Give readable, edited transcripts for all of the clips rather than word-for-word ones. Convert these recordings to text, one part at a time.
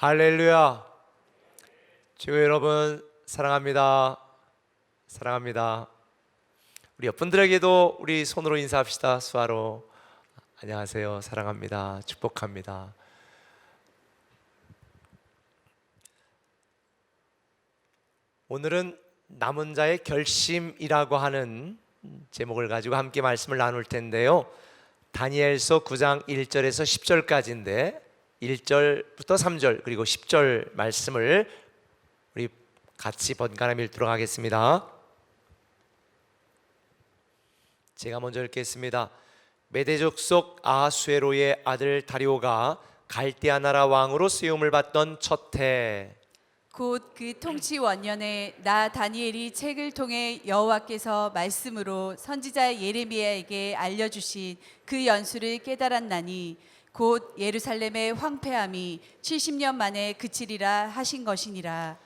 할렐루야. 주여 여러분 사랑합니다. 사랑합니다. 우리 옆분들에게도 우리 손으로 인사합시다. 수화로 안녕하세요. 사랑합니다. 축복합니다. 오늘은 남은 자의 결심이라고 하는 제목을 가지고 함께 말씀을 나눌 텐데요, 다니엘서 9장 1절에서 10절까지인데 1절부터 3절 그리고 10절 말씀을 우리 같이 번갈아 읽도록 하겠습니다. 제가 먼저 읽겠습니다. 메대족 속 아하수에로의 아들 다리오가 갈대아 나라 왕으로 세움을 받던 첫 해, 곧 그 통치 원년에 나 다니엘이 책을 통해 여호와께서 말씀으로 선지자 예레미야에게 알려주신 그 연수를 깨달았나니 곧 예루살렘의 황폐함이 70년 만에 그치리라 하신 것이니라.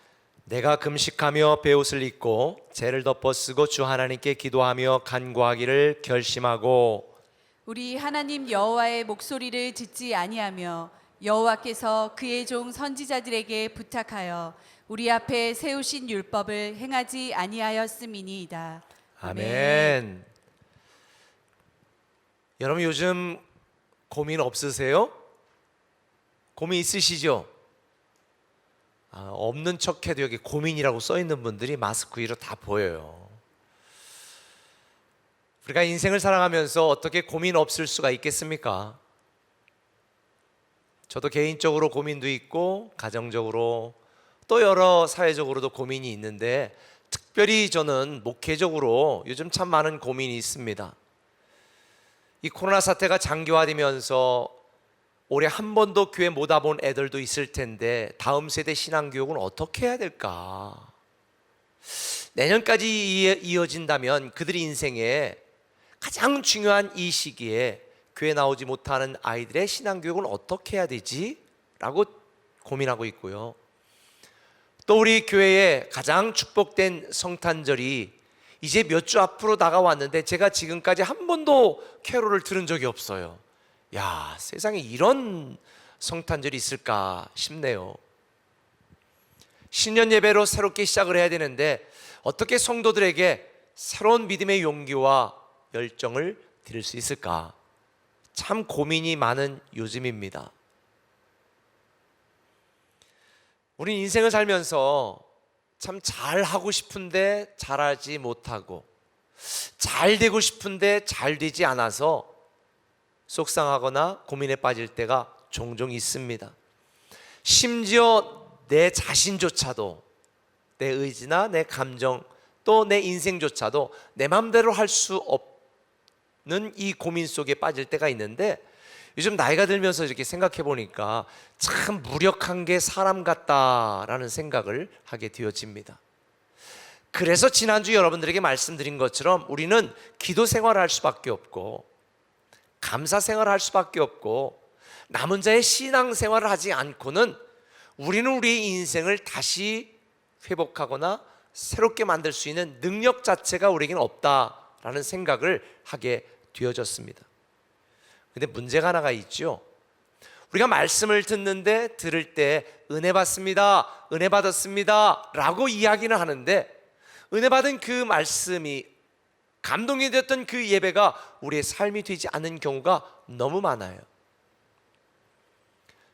내가 금식하며 베옷을 입고 재를 덮어 쓰고 주 하나님께 기도하며 간구하기를 결심하고, 우리 하나님 여호와의 목소리를 듣지 아니하며 여호와께서 그의 종 선지자들에게 부탁하여 우리 앞에 세우신 율법을 행하지 아니하였음이니이다. 아멘. 여러분 요즘 고민 없으세요? 고민 있으시죠? 없는 척해도 여기 고민이라고 써 있는 분들이 마스크 위로 다 보여요. 우리가 인생을 살아가면서 어떻게 고민 없을 수가 있겠습니까? 저도 개인적으로 고민도 있고 가정적으로 또 여러 사회적으로도 고민이 있는데, 특별히 저는 목회적으로 요즘 참 많은 고민이 있습니다. 이 코로나 사태가 장기화되면서 올해 한 번도 교회 못 와본 애들도 있을 텐데 다음 세대 신앙교육은 어떻게 해야 될까? 내년까지 이어진다면 그들의 인생에 가장 중요한 이 시기에 교회 나오지 못하는 아이들의 신앙교육은 어떻게 해야 되지? 라고 고민하고 있고요. 또 우리 교회에 가장 축복된 성탄절이 이제 몇 주 앞으로 다가왔는데 제가 지금까지 한 번도 캐롤을 들은 적이 없어요. 야, 세상에 이런 성탄절이 있을까 싶네요. 신년 예배로 새롭게 시작을 해야 되는데 어떻게 성도들에게 새로운 믿음의 용기와 열정을 드릴 수 있을까? 참 고민이 많은 요즘입니다. 우리 인생을 살면서 참 잘하고 싶은데 잘하지 못하고, 잘 되고 싶은데 잘 되지 않아서 속상하거나 고민에 빠질 때가 종종 있습니다. 심지어 내 자신조차도, 내 의지나 내 감정 또 내 인생조차도 내 마음대로 할 수 없는 이 고민 속에 빠질 때가 있는데, 요즘 나이가 들면서 이렇게 생각해 보니까 참 무력한 게 사람 같다라는 생각을 하게 되어집니다. 그래서 지난주 여러분들에게 말씀드린 것처럼 우리는 기도 생활을 할 수밖에 없고 감사 생활을 할 수밖에 없고, 남은 자의 신앙 생활을 하지 않고는 우리는 우리의 인생을 다시 회복하거나 새롭게 만들 수 있는 능력 자체가 우리에게는 없다라는 생각을 하게 되어졌습니다. 근데 문제가 하나가 있죠. 우리가 말씀을 듣는데 들을 때 은혜 받습니다, 은혜 받았습니다 라고 이야기는 하는데, 은혜 받은 그 말씀이, 감동이 되었던 그 예배가 우리의 삶이 되지 않는 경우가 너무 많아요.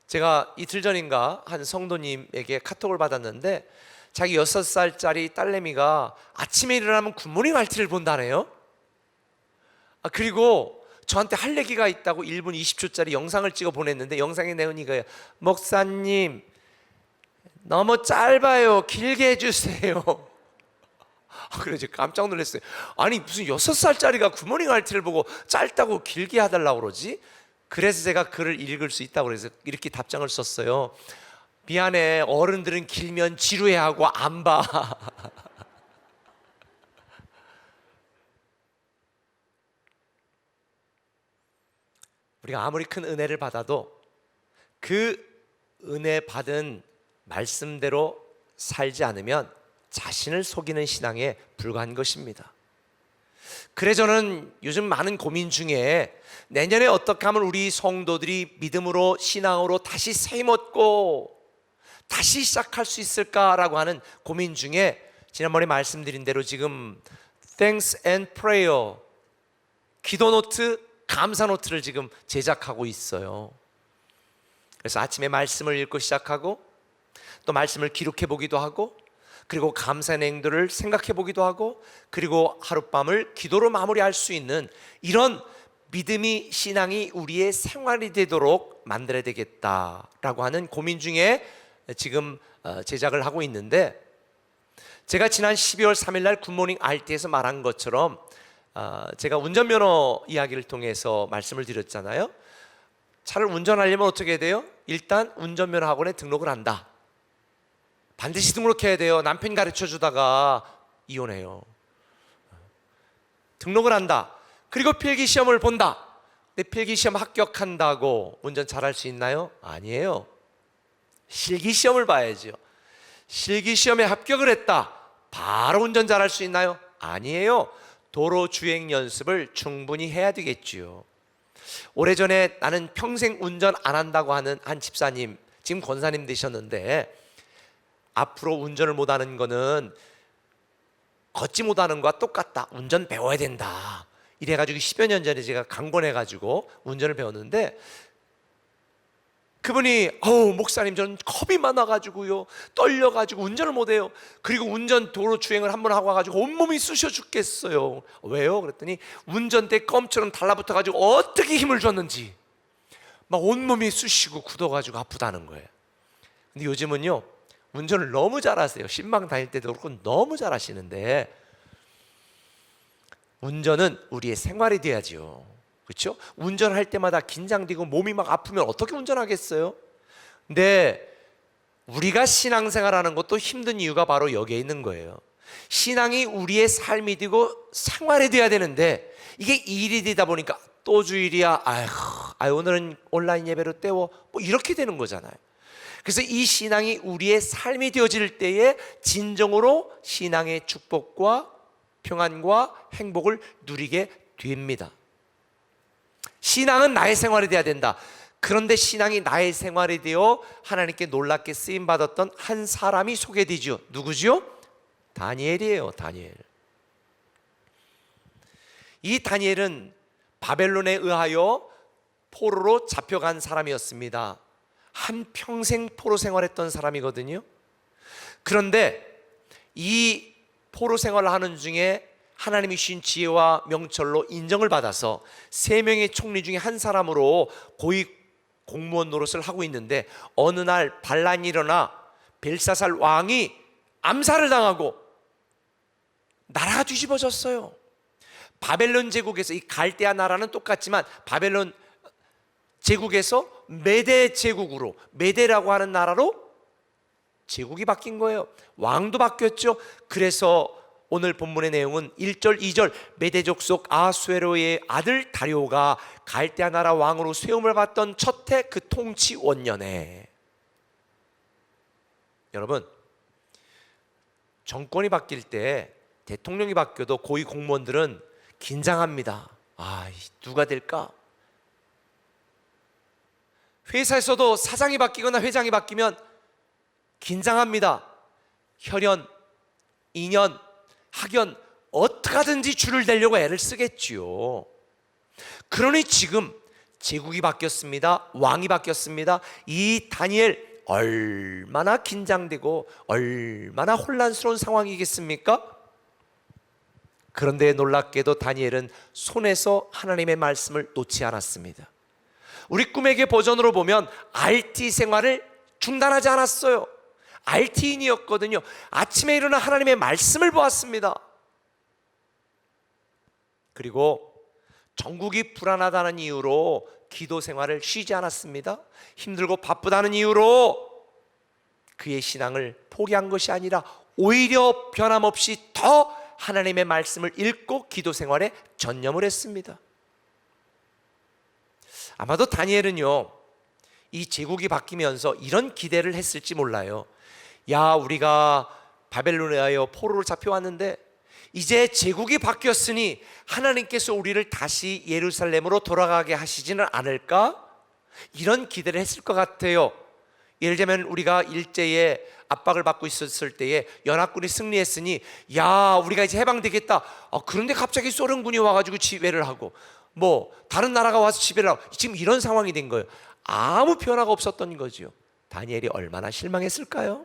제가 이틀 전인가 한 성도님에게 카톡을 받았는데, 자기 6살짜리 딸내미가 아침에 일어나면 굿모닝 RT를 본다네요. 그리고 저한테 할 얘기가 있다고 1분 20초짜리 영상을 찍어 보냈는데, 영상의 내용이 이거예요. 목사님 너무 짧아요, 길게 해주세요. 그래서 깜짝 놀랐어요. 아니 무슨 6살짜리가 굿모닝 RT를 보고 짧다고 길게 해달라고 그러지? 그래서 제가 글을 읽을 수 있다고 그래서 이렇게 답장을 썼어요. 미안해, 어른들은 길면 지루해하고 안 봐. 우리가 아무리 큰 은혜를 받아도 그 은혜 받은 말씀대로 살지 않으면 자신을 속이는 신앙에 불과한 것입니다. 그래서 저는 요즘 많은 고민 중에 내년에 어떻게 하면 우리 성도들이 믿음으로 신앙으로 다시 새 힘 얻고 다시 시작할 수 있을까라고 하는 고민 중에 지난번에 말씀드린 대로 지금 Thanks and Prayer 기도 노트, 감사 노트를 지금 제작하고 있어요. 그래서 아침에 말씀을 읽고 시작하고 또 말씀을 기록해 보기도 하고 그리고 감사의 행동을 생각해 보기도 하고 그리고 하룻밤을 기도로 마무리할 수 있는 이런 믿음이 신앙이 우리의 생활이 되도록 만들어야 되겠다라고 하는 고민 중에 지금 제작을 하고 있는데, 제가 지난 12월 3일 날 굿모닝 RT에서 말한 것처럼 제가 운전면허 이야기를 통해서 말씀을 드렸잖아요. 차를 운전하려면 어떻게 해야 돼요? 일단 운전면허 학원에 등록을 한다. 반드시 등록해야 돼요. 남편이 가르쳐 주다가 이혼해요. 등록을 한다. 그리고 필기시험을 본다. 근데 필기시험 합격한다고 운전 잘할 수 있나요? 아니에요. 실기시험을 봐야죠. 실기시험에 합격을 했다. 바로 운전 잘할 수 있나요? 아니에요. 도로 주행 연습을 충분히 해야 되겠지요. 오래전에 나는 평생 운전 안 한다고 하는 한 집사님, 지금 권사님 되셨는데, 앞으로 운전을 못하는 거는 걷지 못하는 거와 똑같다. 운전 배워야 된다. 이래가지고 10여 년 전에 제가 강권해가지고 운전을 배웠는데, 그분이 목사님 저는 겁이 많아가지고요 떨려가지고 운전을 못해요. 그리고 운전 도로 주행을 한번 하고 와가지고 온몸이 쑤셔 죽겠어요. 왜요? 그랬더니 운전대 껌처럼 달라붙어가지고 어떻게 힘을 줬는지 막 온몸이 쑤시고 굳어가지고 아프다는 거예요. 근데 요즘은요 운전을 너무 잘하세요. 신방 다닐 때도 그렇고 너무 잘하시는데, 운전은 우리의 생활이 돼야죠. 그렇죠? 운전할 때마다 긴장되고 몸이 막 아프면 어떻게 운전하겠어요? 근데 우리가 신앙생활하는 것도 힘든 이유가 바로 여기에 있는 거예요. 신앙이 우리의 삶이 되고 생활이 돼야 되는데 이게 일이 되다 보니까 또 주일이야, 아유 오늘은 온라인 예배로 때워, 뭐 이렇게 되는 거잖아요. 그래서 이 신앙이 우리의 삶이 되어질 때에 진정으로 신앙의 축복과 평안과 행복을 누리게 됩니다. 신앙은 나의 생활이 되어야 된다. 그런데 신앙이 나의 생활이 되어 하나님께 놀랍게 쓰임받았던 한 사람이 소개되죠. 누구죠? 다니엘이에요. 다니엘. 이 다니엘은 바벨론에 의하여 포로로 잡혀간 사람이었습니다. 한평생 포로 생활했던 사람이거든요. 그런데 이 포로 생활을 하는 중에 하나님이 주신 지혜와 명철로 인정을 받아서 3명의 총리 중에 한 사람으로 고위 공무원 노릇을 하고 있는데, 어느 날 반란이 일어나 벨사살 왕이 암살을 당하고 나라가 뒤집어졌어요. 바벨론 제국에서, 이 갈대아 나라는 똑같지만 바벨론 제국에서 메대 제국으로, 메대라고 하는 나라로 제국이 바뀐 거예요. 왕도 바뀌었죠. 그래서 오늘 본문의 내용은 1절 2절 메대족 속 아수에로의 아들 다리오가 갈대아 나라 왕으로 세움을 받던 첫 해 그 통치 원년에. 여러분, 정권이 바뀔 때, 대통령이 바뀌어도 고위 공무원들은 긴장합니다. 누가 될까? 회사에서도 사장이 바뀌거나 회장이 바뀌면 긴장합니다. 혈연, 인연, 학연, 어떻게 하든지 줄을 대려고 애를 쓰겠지요. 그러니 지금 제국이 바뀌었습니다. 왕이 바뀌었습니다. 이 다니엘 얼마나 긴장되고 얼마나 혼란스러운 상황이겠습니까? 그런데 놀랍게도 다니엘은 손에서 하나님의 말씀을 놓지 않았습니다. 우리 꿈에게 버전으로 보면 RT 생활을 중단하지 않았어요. RT인이었거든요. 아침에 일어나 하나님의 말씀을 보았습니다. 그리고 전국이 불안하다는 이유로 기도 생활을 쉬지 않았습니다. 힘들고 바쁘다는 이유로 그의 신앙을 포기한 것이 아니라 오히려 변함없이 더 하나님의 말씀을 읽고 기도 생활에 전념을 했습니다. 아마도 다니엘은요, 이 제국이 바뀌면서 이런 기대를 했을지 몰라요. 야, 우리가 바벨론에 의하여 포로로 잡혀왔는데 이제 제국이 바뀌었으니 하나님께서 우리를 다시 예루살렘으로 돌아가게 하시지는 않을까? 이런 기대를 했을 것 같아요. 예를 들면 우리가 일제에 압박을 받고 있었을 때에 연합군이 승리했으니 야 우리가 이제 해방되겠다. 그런데 갑자기 소련군이 와가지고 지배를 하고 뭐 다른 나라가 와서 지배를 하고 지금 이런 상황이 된 거예요. 아무 변화가 없었던 거죠. 다니엘이 얼마나 실망했을까요?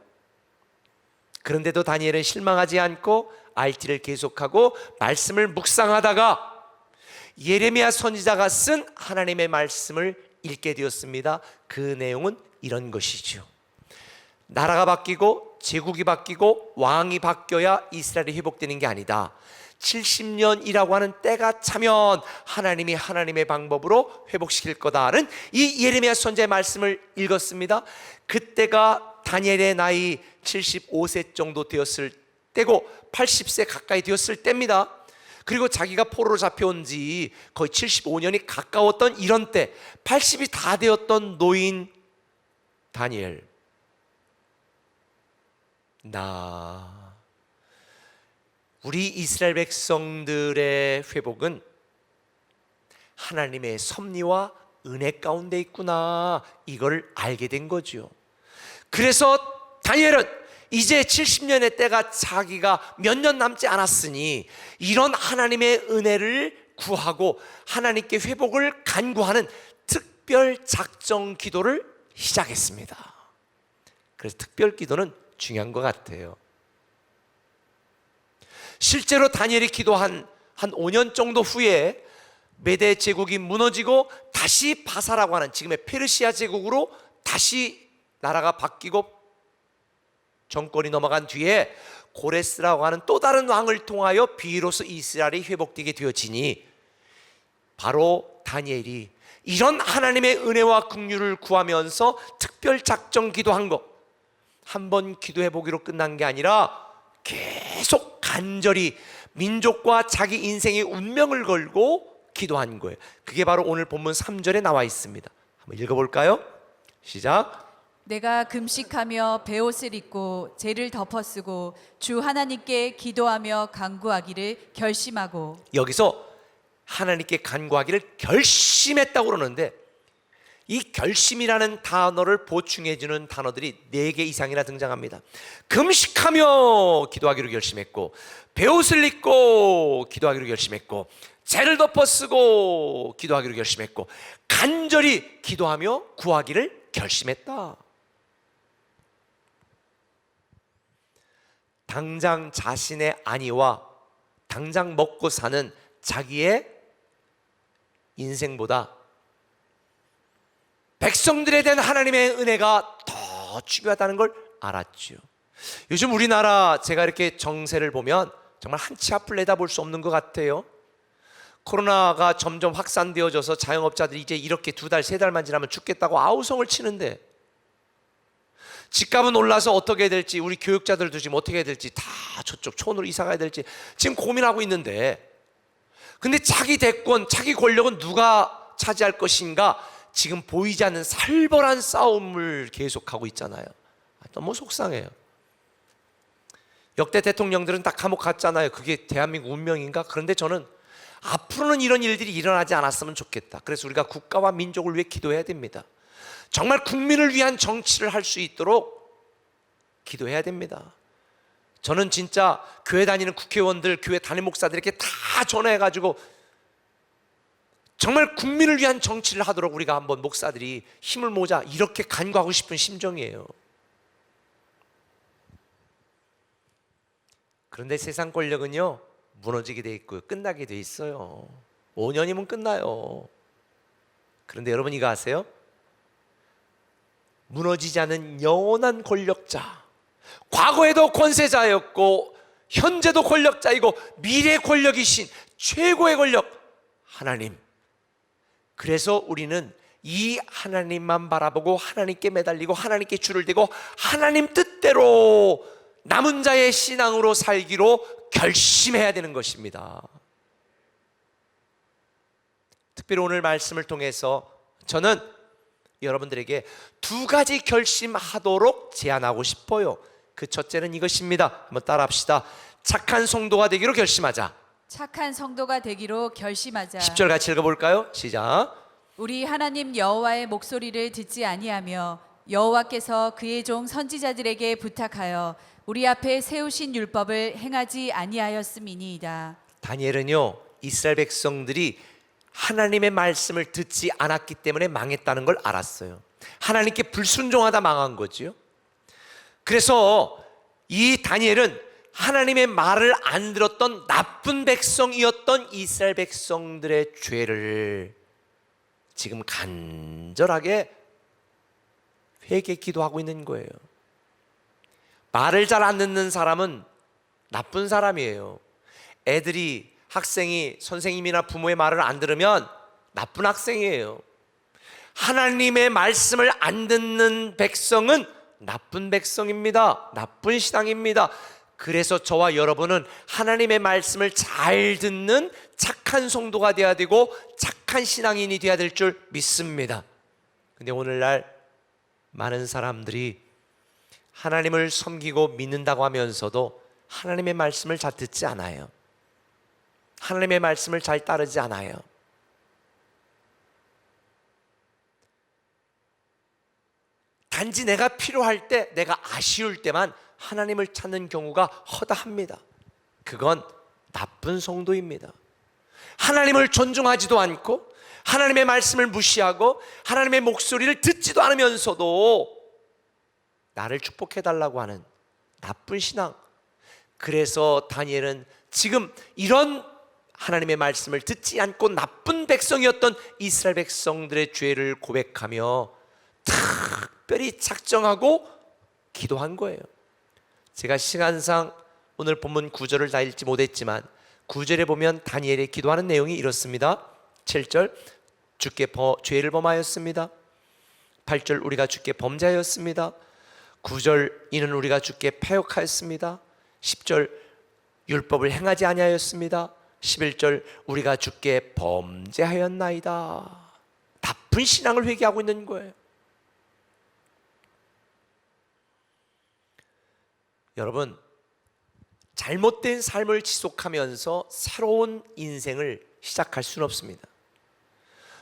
그런데도 다니엘은 실망하지 않고 RT를 계속하고 말씀을 묵상하다가 예레미야 선지자가 쓴 하나님의 말씀을 읽게 되었습니다. 그 내용은 이런 것이죠. 나라가 바뀌고 제국이 바뀌고 왕이 바뀌어야 이스라엘이 회복되는 게 아니다. 70년이라고 하는 때가 차면 하나님이 하나님의 방법으로 회복시킬 거다는 이 예레미야 선지자의 말씀을 읽었습니다. 그때가 다니엘의 나이 75세 정도 되었을 때고 80세 가까이 되었을 때입니다. 그리고 자기가 포로로 잡혀온 지 거의 75년이 가까웠던 이런 때 80이 다 되었던 노인 다니엘, 우리 이스라엘 백성들의 회복은 하나님의 섭리와 은혜 가운데 있구나, 이걸 알게 된 거죠. 그래서 다니엘은 이제 70년의 때가 자기가 몇 년 남지 않았으니 이런 하나님의 은혜를 구하고 하나님께 회복을 간구하는 특별 작정 기도를 시작했습니다. 그래서 특별 기도는 중요한 것 같아요. 실제로 다니엘이 기도한 한 5년 정도 후에 메대 제국이 무너지고 다시 바사라고 하는 지금의 페르시아 제국으로 다시 나라가 바뀌고 정권이 넘어간 뒤에 고레스라고 하는 또 다른 왕을 통하여 비로소 이스라엘이 회복되게 되어지니 바로 다니엘이 이런 하나님의 은혜와 긍휼을 구하면서 특별 작정 기도한 것, 한 번 기도해 보기로 끝난 게 아니라 계속 간절히 민족과 자기 인생의 운명을 걸고 기도한 거예요. 그게 바로 오늘 본문 3절에 나와 있습니다. 한번 읽어볼까요? 시작. 내가 금식하며 베옷을 입고 죄를 덮어쓰고 주 하나님께 기도하며 간구하기를 결심하고. 여기서 하나님께 간구하기를 결심했다고 그러는데 이 결심이라는 단어를 보충해 주는 단어들이 4개 이상이나 등장합니다. 금식하며 기도하기로 결심했고, 베옷을 입고 기도하기로 결심했고, 죄를 덮어쓰고 기도하기로 결심했고, 간절히 기도하며 구하기를 결심했다. 당장 자신의 안위와 당장 먹고 사는 자기의 인생보다 백성들에 대한 하나님의 은혜가 더 중요하다는 걸 알았죠. 요즘 우리나라 제가 이렇게 정세를 보면 정말 한 치 앞을 내다볼 수 없는 것 같아요. 코로나가 점점 확산되어져서 자영업자들이 이제 이렇게 2달, 3달만 지나면 죽겠다고 아우성을 치는데 집값은 올라서 어떻게 해야 될지, 우리 교육자들도 지금 어떻게 해야 될지, 다 저쪽 촌으로 이사 가야 될지 지금 고민하고 있는데, 근데 자기 대권, 자기 권력은 누가 차지할 것인가 지금 보이지 않는 살벌한 싸움을 계속하고 있잖아요. 너무 속상해요. 역대 대통령들은 다 감옥 갔잖아요. 그게 대한민국 운명인가? 그런데 저는 앞으로는 이런 일들이 일어나지 않았으면 좋겠다. 그래서 우리가 국가와 민족을 위해 기도해야 됩니다. 정말 국민을 위한 정치를 할 수 있도록 기도해야 됩니다. 저는 진짜 교회 다니는 국회의원들, 교회 담임 목사들에게 다 전화해가지고 정말 국민을 위한 정치를 하도록 우리가 한번 목사들이 힘을 모자, 이렇게 간구하고 싶은 심정이에요. 그런데 세상 권력은요 무너지게 돼 있고요, 끝나게 돼 있어요. 5년이면 끝나요. 그런데 여러분 이거 아세요? 무너지지 않은 영원한 권력자, 과거에도 권세자였고 현재도 권력자이고 미래 권력이신 최고의 권력 하나님. 그래서 우리는 이 하나님만 바라보고 하나님께 매달리고 하나님께 줄을 대고 하나님 뜻대로 남은 자의 신앙으로 살기로 결심해야 되는 것입니다. 특별히 오늘 말씀을 통해서 저는 여러분들에게 2가지 결심하도록 제안하고 싶어요. 그 첫째는 이것입니다. 한번 따라합시다. 착한 성도가 되기로 결심하자. 착한 성도가 되기로 결심하자. 10절 같이 읽어볼까요? 시작. 우리 하나님 여호와의 목소리를 듣지 아니하며 여호와께서 그의 종 선지자들에게 부탁하여 우리 앞에 세우신 율법을 행하지 아니하였음이니이다. 다니엘은요, 이스라엘 백성들이 하나님의 말씀을 듣지 않았기 때문에 망했다는 걸 알았어요. 하나님께 불순종하다 망한 거지요. 그래서 이 다니엘은 하나님의 말을 안 들었던 나쁜 백성이었던 이스라엘 백성들의 죄를 지금 간절하게 회개 기도하고 있는 거예요. 말을 잘 안 듣는 사람은 나쁜 사람이에요. 애들이, 학생이 선생님이나 부모의 말을 안 들으면 나쁜 학생이에요. 하나님의 말씀을 안 듣는 백성은 나쁜 백성입니다. 나쁜 신앙입니다. 그래서 저와 여러분은 하나님의 말씀을 잘 듣는 착한 성도가 되어야 되고 착한 신앙인이 되어야 될 줄 믿습니다. 근데 오늘날 많은 사람들이 하나님을 섬기고 믿는다고 하면서도 하나님의 말씀을 잘 듣지 않아요. 하나님의 말씀을 잘 따르지 않아요. 단지 내가 필요할 때, 내가 아쉬울 때만 하나님을 찾는 경우가 허다합니다. 그건 나쁜 성도입니다. 하나님을 존중하지도 않고 하나님의 말씀을 무시하고 하나님의 목소리를 듣지도 않으면서도 나를 축복해달라고 하는 나쁜 신앙. 그래서 다니엘은 지금 이런 하나님의 말씀을 듣지 않고 나쁜 백성이었던 이스라엘 백성들의 죄를 고백하며 특별히 작정하고 기도한 거예요. 제가 시간상 오늘 본문 9절을 다 읽지 못했지만 9절에 보면 다니엘이 기도하는 내용이 이렇습니다. 7절, 주께 죄를 범하였습니다. 8절, 우리가 주께 범죄하였습니다. 9절, 이는 우리가 주께 패역하였습니다. 10절, 율법을 행하지 아니하였습니다. 11절, 우리가 주께 범죄하였나이다. 나쁜 신앙을 회개하고 있는 거예요. 여러분, 잘못된 삶을 지속하면서 새로운 인생을 시작할 수는 없습니다.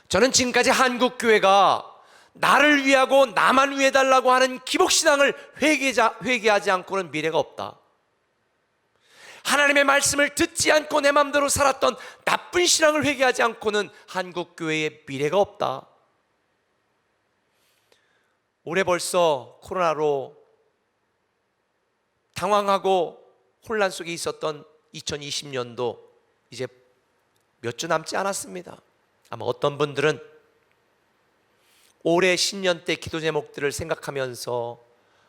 저는 지금까지 한국교회가 나를 위하고 나만 위해달라고 하는 기복신앙을 회개하지 않고는 미래가 없다. 하나님의 말씀을 듣지 않고 내 마음대로 살았던 나쁜 신앙을 회개하지 않고는 한국교회의 미래가 없다. 올해 벌써 코로나로 당황하고 혼란 속에 있었던 2020년도 이제 몇 주 남지 않았습니다. 아마 어떤 분들은 올해 신년 때 기도 제목들을 생각하면서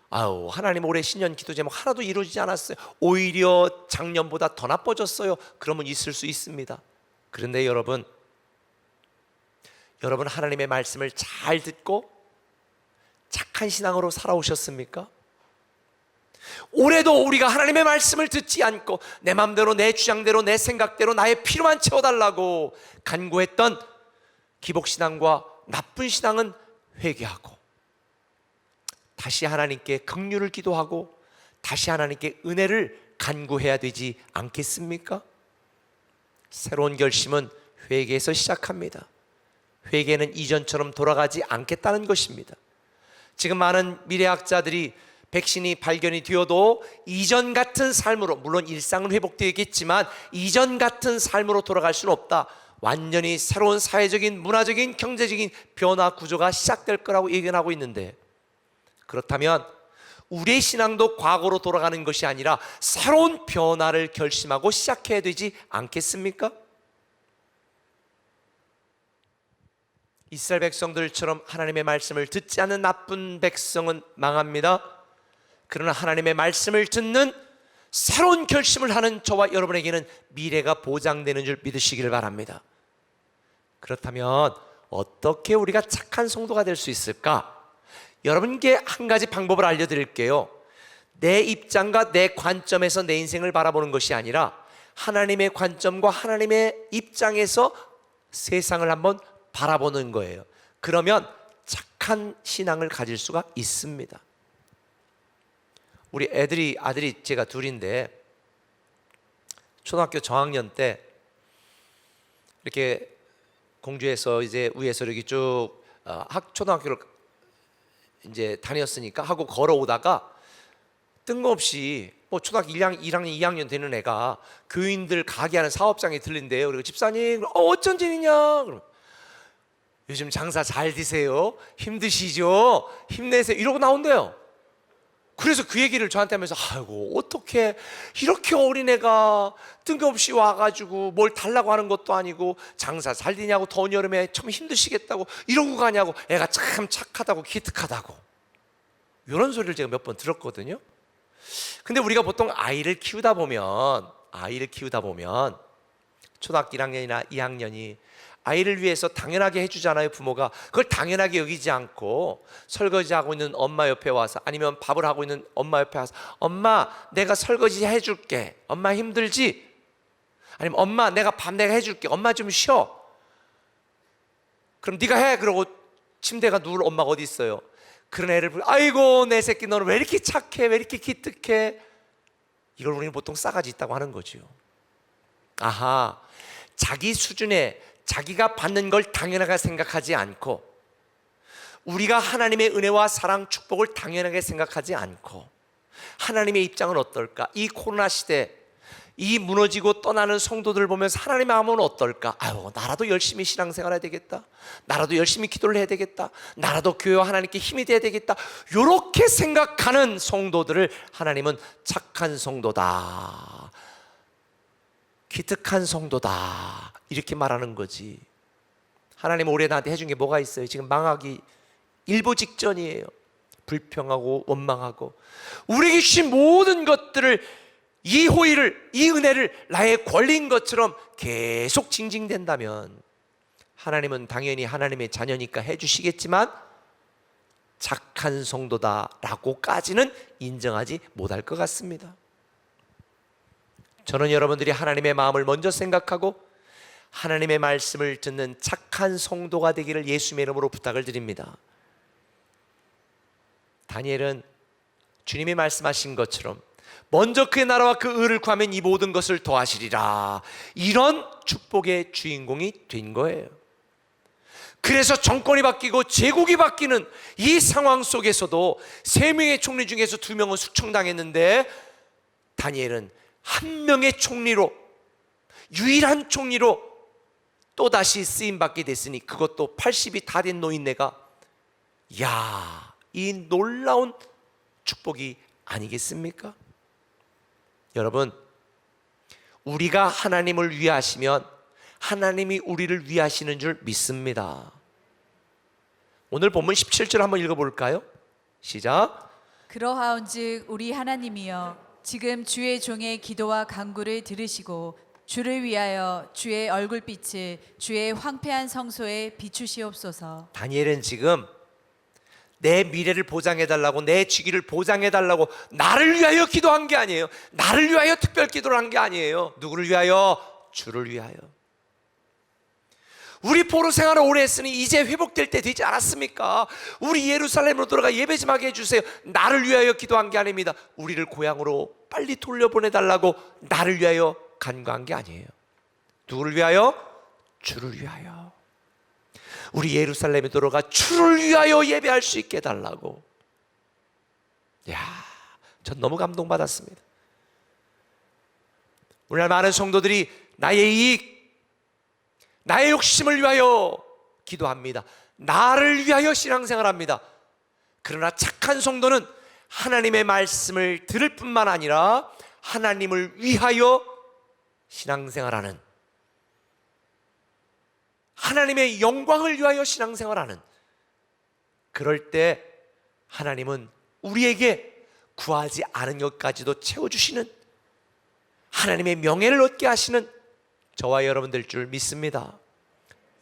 아우, 하나님 올해 신년 기도 제목 하나도 이루어지지 않았어요. 오히려 작년보다 더 나빠졌어요. 그러면 있을 수 있습니다. 그런데 여러분 하나님의 말씀을 잘 듣고 착한 신앙으로 살아오셨습니까? 올해도 우리가 하나님의 말씀을 듣지 않고 내 마음대로, 내 주장대로, 내 생각대로 나의 필요만 채워달라고 간구했던 기복신앙과 나쁜 신앙은 회개하고 다시 하나님께 긍휼을 기도하고 다시 하나님께 은혜를 간구해야 되지 않겠습니까? 새로운 결심은 회개에서 시작합니다. 회개는 이전처럼 돌아가지 않겠다는 것입니다. 지금 많은 미래학자들이 백신이 발견이 되어도 이전 같은 삶으로, 물론 일상은 회복되겠지만 이전 같은 삶으로 돌아갈 수는 없다. 완전히 새로운 사회적인, 문화적인, 경제적인 변화 구조가 시작될 거라고 예견하고 있는데, 그렇다면 우리의 신앙도 과거로 돌아가는 것이 아니라 새로운 변화를 결심하고 시작해야 되지 않겠습니까? 이스라엘 백성들처럼 하나님의 말씀을 듣지 않는 나쁜 백성은 망합니다. 그러나 하나님의 말씀을 듣는 새로운 결심을 하는 저와 여러분에게는 미래가 보장되는 줄 믿으시기를 바랍니다. 그렇다면 어떻게 우리가 착한 성도가 될 수 있을까? 여러분께 한 가지 방법을 알려드릴게요. 내 입장과 내 관점에서 내 인생을 바라보는 것이 아니라 하나님의 관점과 하나님의 입장에서 세상을 한번 바라보는 거예요. 그러면 착한 신앙을 가질 수가 있습니다. 우리 아들이 제가 둘인데 초등학교 저학년 때 이렇게 공주에서 이제 위에서 이렇게 쭉 초등학교를 이제 다녔으니까 하고 걸어오다가 뜬금없이 뭐 초등학교 1학년, 2학년 되는 애가 교인들 가게 하는 사업장에 들린대요. 그리고 집사님 어쩐 일이냐? 그러면 요즘 장사 잘 되세요? 힘드시죠? 힘내세요. 이러고 나온대요. 그래서 그 얘기를 저한테 하면서 아이고 어떻게 이렇게 어린애가 뜬금없이 와가지고 뭘 달라고 하는 것도 아니고 장사 잘 되냐고 더운 여름에 참 힘드시겠다고 이러고 가냐고 애가 참 착하다고 기특하다고 이런 소리를 제가 몇 번 들었거든요. 근데 우리가 보통 아이를 키우다 보면 초등학교 1학년이나 2학년이 아이를 위해서 당연하게 해주잖아요. 부모가 그걸 당연하게 여기지 않고 설거지하고 있는 엄마 옆에 와서 아니면 밥을 하고 있는 엄마 옆에 와서 엄마 내가 설거지 해줄게, 엄마 힘들지? 아니면 엄마 내가 밥 내가 해줄게, 엄마 좀 쉬어. 그럼 네가 해. 그러고 침대가 누울 엄마가 어디 있어요? 그런 애를 보고 아이고 내 새끼 너는 왜 이렇게 착해, 왜 이렇게 기특해. 이걸 우리는 보통 싸가지 있다고 하는 거죠. 아하, 자기 수준에 자기가 받는 걸 당연하게 생각하지 않고 우리가 하나님의 은혜와 사랑 축복을 당연하게 생각하지 않고 하나님의 입장은 어떨까? 이 코로나 시대 이 무너지고 떠나는 성도들을 보면서 하나님의 마음은 어떨까? 아유 나라도 열심히 신앙생활 해야 되겠다, 나라도 열심히 기도를 해야 되겠다, 나라도 교회와 하나님께 힘이 돼야 되겠다, 이렇게 생각하는 성도들을 하나님은 착한 성도다, 기특한 성도다 이렇게 말하는 거지. 하나님 올해 나한테 해준 게 뭐가 있어요? 지금 망하기 일보 직전이에요. 불평하고 원망하고 우리에게 주신 모든 것들을 이 호의를, 이 은혜를 나의 권리인 것처럼 계속 징징댄다면 하나님은 당연히 하나님의 자녀니까 해주시겠지만 착한 성도다라고까지는 인정하지 못할 것 같습니다. 저는 여러분들이 하나님의 마음을 먼저 생각하고 하나님의 말씀을 듣는 착한 성도가 되기를 예수님의 이름으로 부탁을 드립니다. 다니엘은 주님이 말씀하신 것처럼 먼저 그의 나라와 그 의를 구하면 이 모든 것을 더하시리라, 이런 축복의 주인공이 된 거예요. 그래서 정권이 바뀌고 제국이 바뀌는 이 상황 속에서도 3명의 총리 중에서 2명은 숙청당했는데 다니엘은 한 명의 총리로, 유일한 총리로 또다시 쓰임받게 됐으니 그것도 80이 다 된 노인네가 이 놀라운 축복이 아니겠습니까? 여러분, 우리가 하나님을 위하시면 하나님이 우리를 위하시는 줄 믿습니다. 오늘 본문 17절 한번 읽어볼까요? 시작. 그러하온즉 우리 하나님이여 지금 주의 종의 기도와 간구를 들으시고 주를 위하여 주의 얼굴빛을 주의 황폐한 성소에 비추시옵소서. 다니엘은 지금 내 미래를 보장해달라고, 내 직위를 보장해달라고 나를 위하여 기도한 게 아니에요. 나를 위하여 특별 기도를 한 게 아니에요. 누구를 위하여? 주를 위하여. 우리 포로 생활을 오래 했으니 이제 회복될 때 되지 않았습니까? 우리 예루살렘으로 돌아가 예배 좀 하게 해주세요. 나를 위하여 기도한 게 아닙니다. 우리를 고향으로 빨리 돌려보내달라고 나를 위하여 간구한 게 아니에요. 누구를 위하여? 주를 위하여. 우리 예루살렘에 돌아가 주를 위하여 예배할 수 있게 해달라고. 전 너무 감동받았습니다. 오늘날 많은 성도들이 나의 이익, 나의 욕심을 위하여 기도합니다. 나를 위하여 신앙생활합니다. 그러나 착한 성도는 하나님의 말씀을 들을 뿐만 아니라 하나님을 위하여 신앙생활하는, 하나님의 영광을 위하여 신앙생활하는, 그럴 때 하나님은 우리에게 구하지 않은 것까지도 채워주시는, 하나님의 명예를 얻게 하시는 저와 여러분들 줄 믿습니다.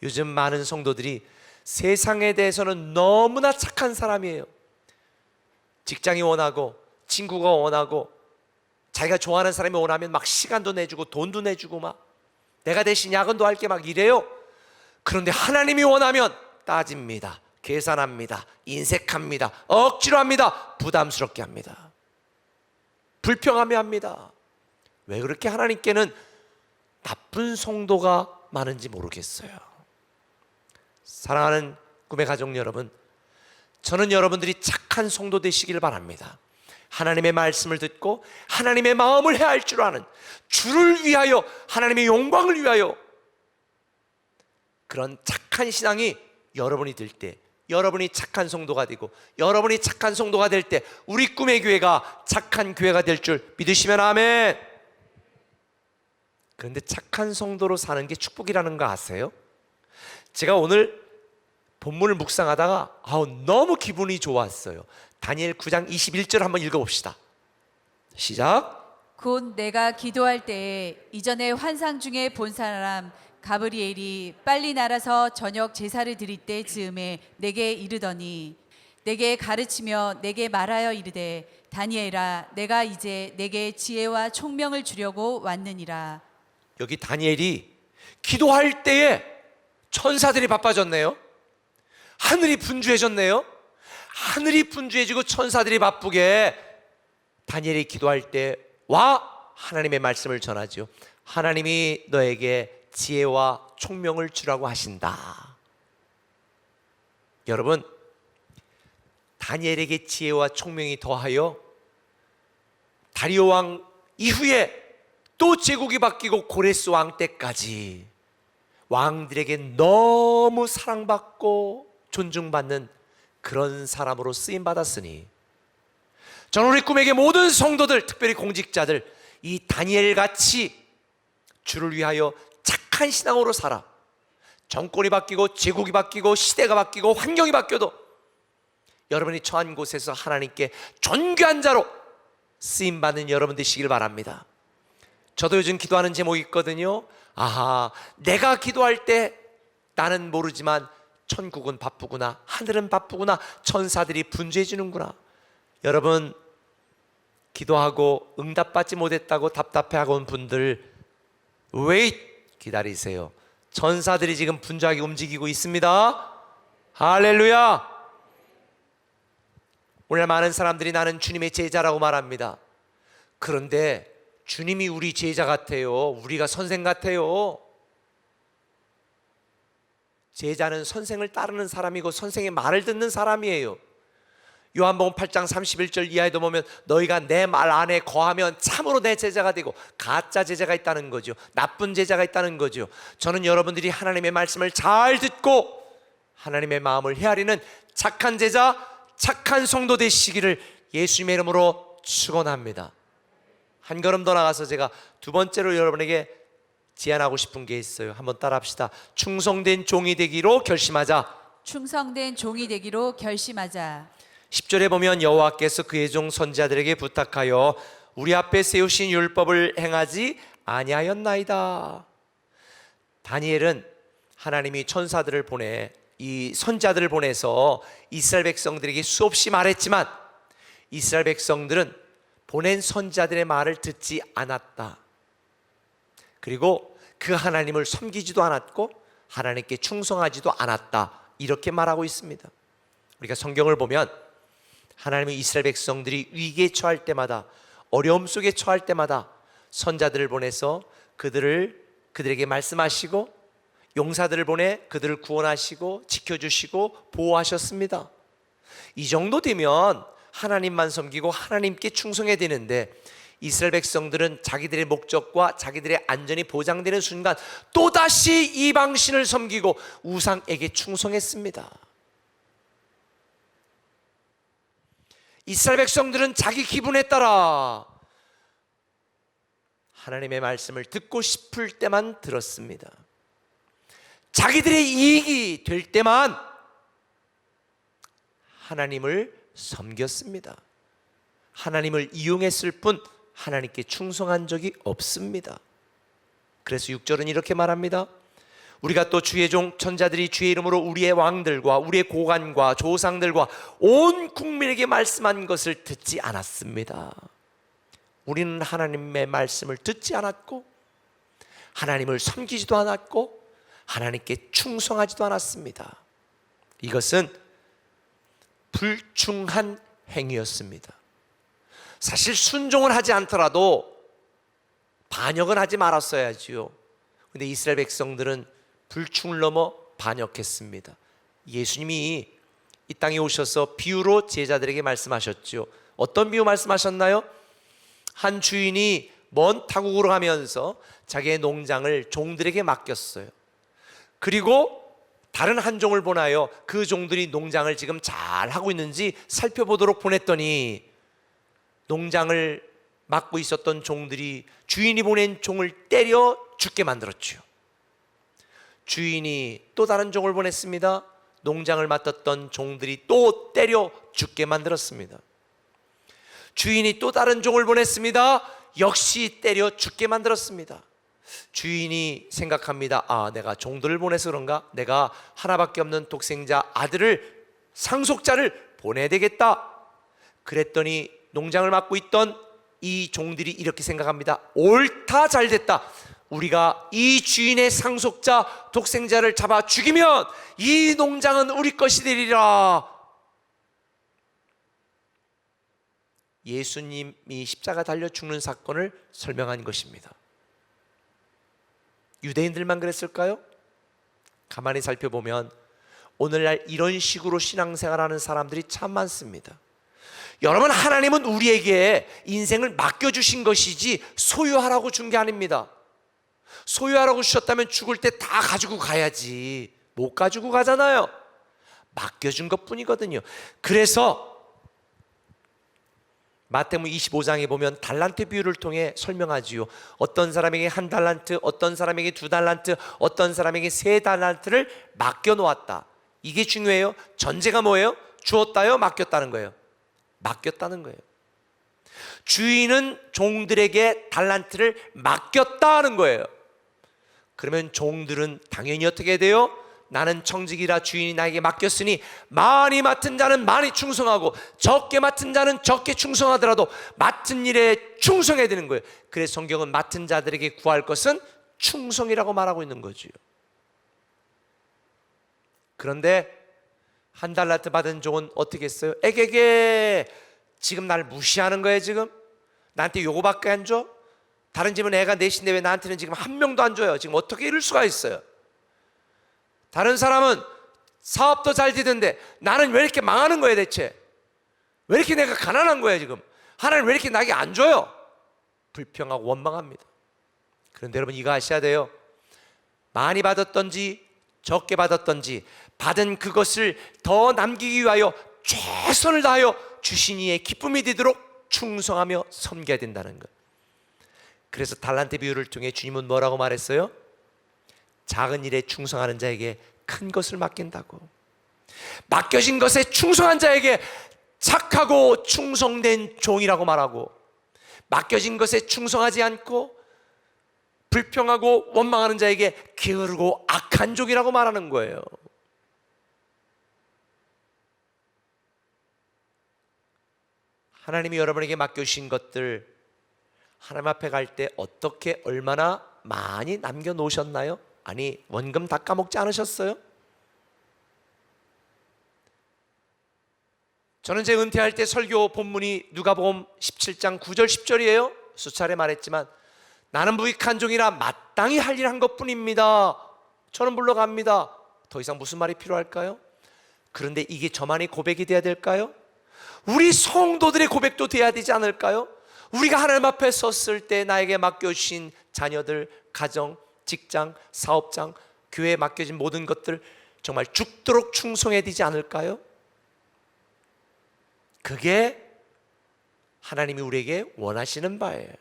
요즘 많은 성도들이 세상에 대해서는 너무나 착한 사람이에요. 직장이 원하고 친구가 원하고 자기가 좋아하는 사람이 원하면 막 시간도 내주고 돈도 내주고 막 내가 대신 야근도 할게 막 이래요. 그런데 하나님이 원하면 따집니다, 계산합니다, 인색합니다, 억지로 합니다, 부담스럽게 합니다, 불평하며 합니다. 왜 그렇게 하나님께는 나쁜 성도가 많은지 모르겠어요. 사랑하는 꿈의 가족 여러분, 저는 여러분들이 착한 성도 되시기를 바랍니다. 하나님의 말씀을 듣고 하나님의 마음을 헤아릴 줄 아는, 주를 위하여, 하나님의 영광을 위하여 그런 착한 신앙이 여러분이 될 때, 여러분이 착한 성도가 되고 여러분이 착한 성도가 될 때 우리 꿈의 교회가 착한 교회가 될 줄 믿으시면 아멘. 그런데 착한 성도로 사는 게 축복이라는 거 아세요? 제가 오늘 본문을 묵상하다가 너무 기분이 좋았어요. 다니엘 9장 21절 한번 읽어봅시다. 시작. 곧 내가 기도할 때에 이전에 환상 중에 본 사람 가브리엘이 빨리 날아서 저녁 제사를 드릴 때 즈음에 내게 이르더니 내게 가르치며 내게 말하여 이르되 다니엘아 내가 이제 내게 지혜와 총명을 주려고 왔느니라. 여기 다니엘이 기도할 때에 천사들이 바빠졌네요. 하늘이 분주해졌네요. 하늘이 분주해지고 천사들이 바쁘게 다니엘이 기도할 때 와 하나님의 말씀을 전하죠. 하나님이 너에게 지혜와 총명을 주라고 하신다. 여러분, 다니엘에게 지혜와 총명이 더하여 다리오 왕 이후에 또 제국이 바뀌고 고레스 왕 때까지 왕들에게 너무 사랑받고 존중받는 그런 사람으로 쓰임받았으니 저는 우리 꿈에게 모든 성도들, 특별히 공직자들, 이 다니엘같이 주를 위하여 착한 신앙으로 살아. 정권이 바뀌고 제국이 바뀌고 시대가 바뀌고 환경이 바뀌어도 여러분이 처한 곳에서 하나님께 존귀한 자로 쓰임받는 여러분 되시길 바랍니다. 저도 요즘 기도하는 제목이 있거든요. 내가 기도할 때 나는 모르지만 천국은 바쁘구나, 하늘은 바쁘구나, 천사들이 분주해지는구나. 여러분, 기도하고 응답받지 못했다고 답답해하고 온 분들 기다리세요. 천사들이 지금 분주하게 움직이고 있습니다. 할렐루야. 오늘 많은 사람들이 나는 주님의 제자라고 말합니다. 그런데 주님이 우리 제자 같아요? 우리가 선생 같아요? 제자는 선생을 따르는 사람이고 선생의 말을 듣는 사람이에요. 요한복음 8장 31절 이하에도 보면 너희가 내 말 안에 거하면 참으로 내 제자가 되고, 가짜 제자가 있다는 거죠. 나쁜 제자가 있다는 거죠. 저는 여러분들이 하나님의 말씀을 잘 듣고 하나님의 마음을 헤아리는 착한 제자, 착한 성도 되시기를 예수님의 이름으로 축원합니다. 한 걸음 더 나가서 제가 두 번째로 여러분에게 제안하고 싶은 게 있어요. 한번 따라합시다. 충성된 종이 되기로 결심하자. 충성된 종이 되기로 결심하자. 10절에 보면 여호와께서 그의 종 선지자들에게 부탁하여 우리 앞에 세우신 율법을 행하지 아니하였나이다. 다니엘은 하나님이 천사들을 보내, 이 선지자들을 보내서 이스라엘 백성들에게 수없이 말했지만 이스라엘 백성들은 보낸 선지자들의 말을 듣지 않았다. 그리고 그 하나님을 섬기지도 않았고 하나님께 충성하지도 않았다. 이렇게 말하고 있습니다. 우리가 성경을 보면 하나님의 이스라엘 백성들이 위기에 처할 때마다, 어려움 속에 처할 때마다 선자들을 보내서 그들에게 말씀하시고 용사들을 보내 그들을 구원하시고 지켜주시고 보호하셨습니다. 이 정도 되면 하나님만 섬기고 하나님께 충성해야 되는데 이스라엘 백성들은 자기들의 목적과 자기들의 안전이 보장되는 순간 또다시 이방신을 섬기고 우상에게 충성했습니다. 이스라엘 백성들은 자기 기분에 따라 하나님의 말씀을 듣고 싶을 때만 들었습니다. 자기들의 이익이 될 때만 하나님을 섬겼습니다. 하나님을 이용했을 뿐 하나님께 충성한 적이 없습니다. 그래서 6절은 이렇게 말합니다. 우리가 또 주의 종 천자들이 주의 이름으로 우리의 왕들과 우리의 고관과 조상들과 온 국민에게 말씀한 것을 듣지 않았습니다. 우리는 하나님의 말씀을 듣지 않았고 하나님을 섬기지도 않았고 하나님께 충성하지도 않았습니다. 이것은 불충한 행위였습니다. 사실 순종을 하지 않더라도 반역은 하지 말았어야지요. 근데 이스라엘 백성들은 불충을 넘어 반역했습니다. 예수님이 이 땅에 오셔서 비유로 제자들에게 말씀하셨죠. 어떤 비유 말씀하셨나요? 한 주인이 먼 타국으로 가면서 자기의 농장을 종들에게 맡겼어요. 그리고 다른 한 종을 보내어 그 종들이 농장을 지금 잘 하고 있는지 살펴보도록 보냈더니 농장을 맡고 있었던 종들이 주인이 보낸 종을 때려 죽게 만들었죠. 주인이 또 다른 종을 보냈습니다. 농장을 맡았던 종들이 또 때려 죽게 만들었습니다. 주인이 또 다른 종을 보냈습니다. 역시 때려 죽게 만들었습니다. 주인이 생각합니다. 내가 종들을 보내서 그런가? 내가 하나밖에 없는 독생자 아들을, 상속자를 보내야 되겠다. 그랬더니 농장을 맡고 있던 이 종들이 이렇게 생각합니다. 옳다, 잘됐다. 우리가 이 주인의 상속자 독생자를 잡아 죽이면 이 농장은 우리 것이 되리라. 예수님이 십자가 달려 죽는 사건을 설명한 것입니다. 유대인들만 그랬을까요? 가만히 살펴보면 오늘날 이런 식으로 신앙생활하는 사람들이 참 많습니다. 여러분, 하나님은 우리에게 인생을 맡겨주신 것이지 소유하라고 준 게 아닙니다. 소유하라고 주셨다면 죽을 때 다 가지고 가야지. 못 가지고 가잖아요. 맡겨준 것 뿐이거든요. 그래서 마태복음 25장에 보면 달란트 비유를 통해 설명하지요. 어떤 사람에게 1달란트, 어떤 사람에게 2달란트, 어떤 사람에게 3달란트를 맡겨놓았다. 이게 중요해요. 전제가 뭐예요? 주었다요? 맡겼다는 거예요. 맡겼다는 거예요. 주인은 종들에게 달란트를 맡겼다는 거예요. 그러면 종들은 당연히 어떻게 돼요? 나는 청직이라 주인이 나에게 맡겼으니 많이 맡은 자는 많이 충성하고 적게 맡은 자는 적게 충성하더라도 맡은 일에 충성해야 되는 거예요. 그래서 성경은 맡은 자들에게 구할 것은 충성이라고 말하고 있는 거죠. 그런데 1달란트 받은 종은 어떻게 했어요? 에게게, 지금 날 무시하는 거예요. 지금 나한테 요거밖에 안 줘? 다른 집은 애가 넷인데 왜 나한테는 지금 한 명도 안 줘요? 지금 어떻게 이럴 수가 있어요? 다른 사람은 사업도 잘 되던데 나는 왜 이렇게 망하는 거예요? 대체 왜 이렇게 내가 가난한 거예요? 지금 하나님 왜 이렇게 나에게 안 줘요? 불평하고 원망합니다. 그런데 여러분, 이거 아셔야 돼요. 많이 받았던지 적게 받았던지 받은 그것을 더 남기기 위하여 최선을 다하여 주신 이의 기쁨이 되도록 충성하며 섬겨야 된다는 것. 그래서 달란트 비유를 통해 주님은 뭐라고 말했어요? 작은 일에 충성하는 자에게 큰 것을 맡긴다고. 맡겨진 것에 충성한 자에게 착하고 충성된 종이라고 말하고, 맡겨진 것에 충성하지 않고 불평하고 원망하는 자에게 게으르고 악한 종이라고 말하는 거예요. 하나님이 여러분에게 맡겨주신 것들 하나님 앞에 갈 때 어떻게 얼마나 많이 남겨놓으셨나요? 아니, 원금 다 까먹지 않으셨어요? 저는 제 은퇴할 때 설교 본문이 누가복음 17장 9절 10절이에요 수차례 말했지만 나는 무익한 종이라 마땅히 할 일 한 것뿐입니다. 저는 물러갑니다. 더 이상 무슨 말이 필요할까요? 그런데 이게 저만의 고백이 돼야 될까요? 우리 성도들의 고백도 돼야 되지 않을까요? 우리가 하나님 앞에 섰을 때 나에게 맡겨주신 자녀들, 가정, 직장, 사업장, 교회에 맡겨진 모든 것들 정말 죽도록 충성해야 되지 않을까요? 그게 하나님이 우리에게 원하시는 바예요.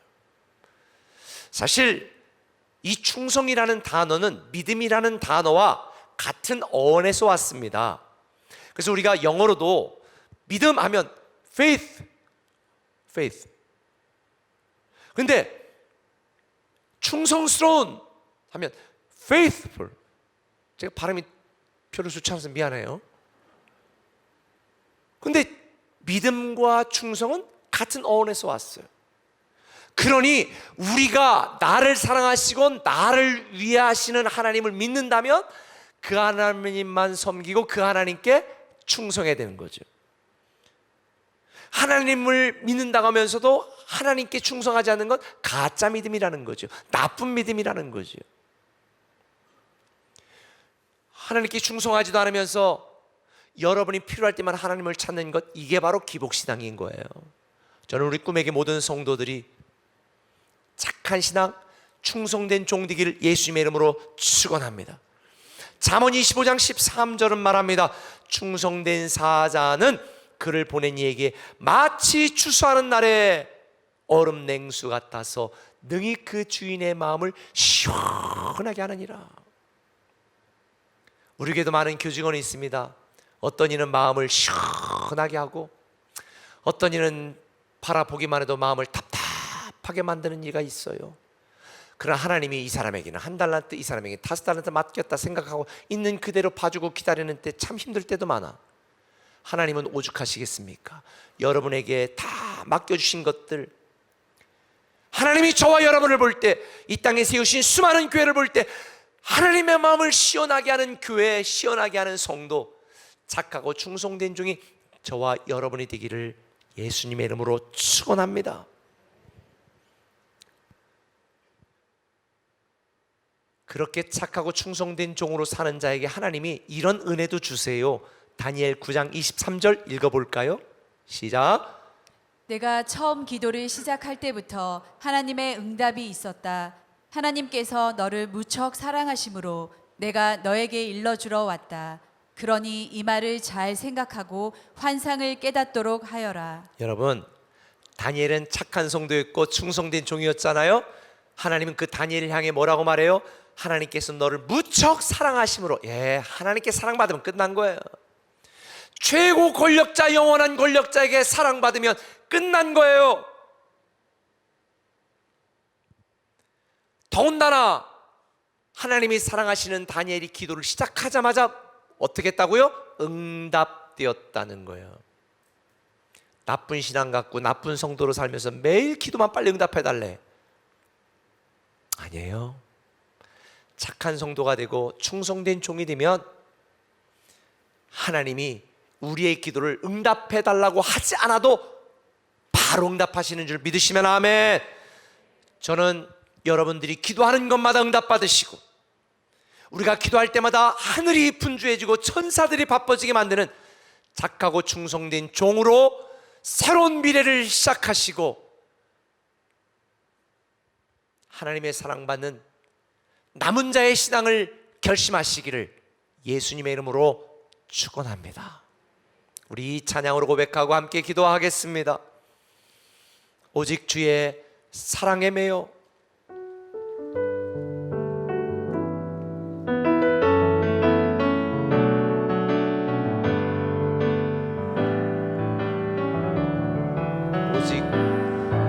사실 이 충성이라는 단어는 믿음이라는 단어와 같은 어원에서 왔습니다. 그래서 우리가 영어로도 믿음 하면 faith. 근데 충성스러운 하면 faithful. 제가 발음이 별로 좋지 않아서 미안해요. 근데 믿음과 충성은 같은 어원에서 왔어요. 그러니 우리가 나를 사랑하시고 나를 위해 하시는 하나님을 믿는다면 그 하나님만 섬기고 그 하나님께 충성해야 되는 거죠. 하나님을 믿는다고 하면서도 하나님께 충성하지 않는 건 가짜 믿음이라는 거죠. 나쁜 믿음이라는 거죠. 하나님께 충성하지도 않으면서 여러분이 필요할 때만 하나님을 찾는 것, 이게 바로 기복신앙인 거예요. 저는 우리 꿈에게 모든 성도들이 착한 신앙, 충성된 종 되기를 예수님의 이름으로 축원합니다. 잠언 25장 13절은 말합니다. 충성된 사자는 그를 보낸 이에게 마치 추수하는 날에 얼음 냉수 같아서 능히 그 주인의 마음을 시원하게 하느니라. 우리에게도 많은 교직원이 있습니다. 어떤 이는 마음을 시원하게 하고, 어떤 이는 바라보기만 해도 마음을 답답하게 만드는 이가 있어요. 그러나 하나님이 이 사람에게는 1달란트, 이 사람에게 5달란트 맡겼다 생각하고 있는 그대로 봐주고 기다리는 때 참 힘들 때도 많아. 하나님은 오죽하시겠습니까? 여러분에게 다 맡겨주신 것들, 하나님이 저와 여러분을 볼 때, 이 땅에 세우신 수많은 교회를 볼 때 하나님의 마음을 시원하게 하는 교회, 시원하게 하는 성도, 착하고 충성된 종이 저와 여러분이 되기를 예수님의 이름으로 축원합니다. 그렇게 착하고 충성된 종으로 사는 자에게 하나님이 이런 은혜도 주세요. 다니엘 9장 23절 읽어볼까요? 시작. 내가 처음 기도를 시작할 때부터 하나님의 응답이 있었다. 하나님께서 너를 무척 사랑하심으로 내가 너에게 일러주러 왔다. 그러니 이 말을 잘 생각하고 환상을 깨닫도록 하여라. 여러분, 다니엘은 착한 성도였고 충성된 종이었잖아요. 하나님은 그 다니엘을 향해 뭐라고 말해요? 하나님께서 너를 무척 사랑하심으로. 하나님께 사랑받으면 끝난 거예요. 최고 권력자, 영원한 권력자에게 사랑받으면 끝난 거예요. 더군다나 하나님이 사랑하시는 다니엘이 기도를 시작하자마자 어떻게 했다고요? 응답되었다는 거예요. 나쁜 신앙 갖고 나쁜 성도로 살면서 매일 기도만 빨리 응답해달래. 아니에요. 착한 성도가 되고 충성된 종이 되면 하나님이 우리의 기도를 응답해달라고 하지 않아도 바로 응답하시는 줄 믿으시면 아멘. 저는 여러분들이 기도하는 것마다 응답받으시고, 우리가 기도할 때마다 하늘이 분주해지고 천사들이 바빠지게 만드는 착하고 충성된 종으로 새로운 미래를 시작하시고 하나님의 사랑받는 남은 자의 신앙을 결심하시기를 예수님의 이름으로 축원합니다. 우리 이 찬양으로 고백하고 함께 기도하겠습니다. 오직 주의 사랑에 매여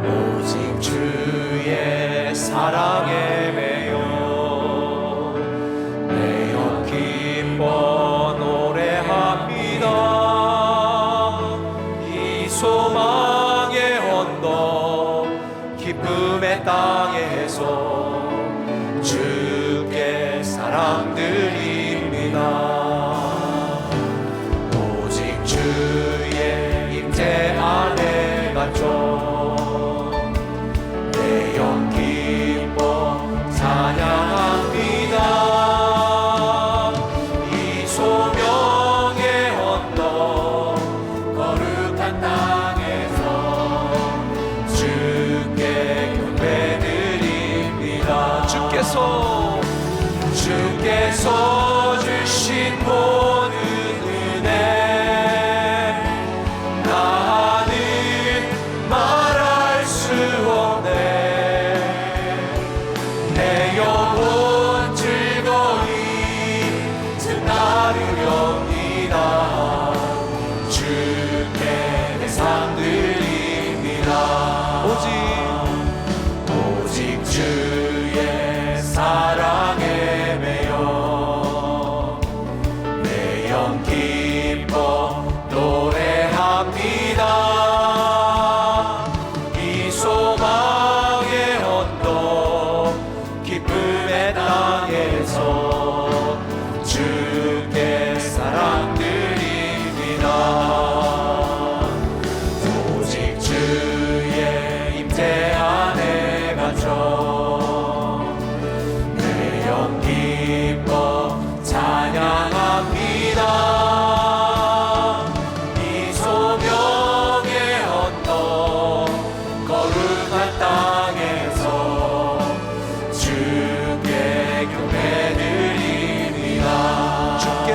오직 주의 사랑에 매여 내어 기뻐 노래합니다. 이 소망의 언덕 기쁨의 땅에서 주께 사랑드립니다. 오직 주의 임재 안에 갇혀 내 영 기뻐 찬양합니다. 이 소명의 언덕 거룩한 땅에서 주께 경배드립니다.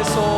주옵소서.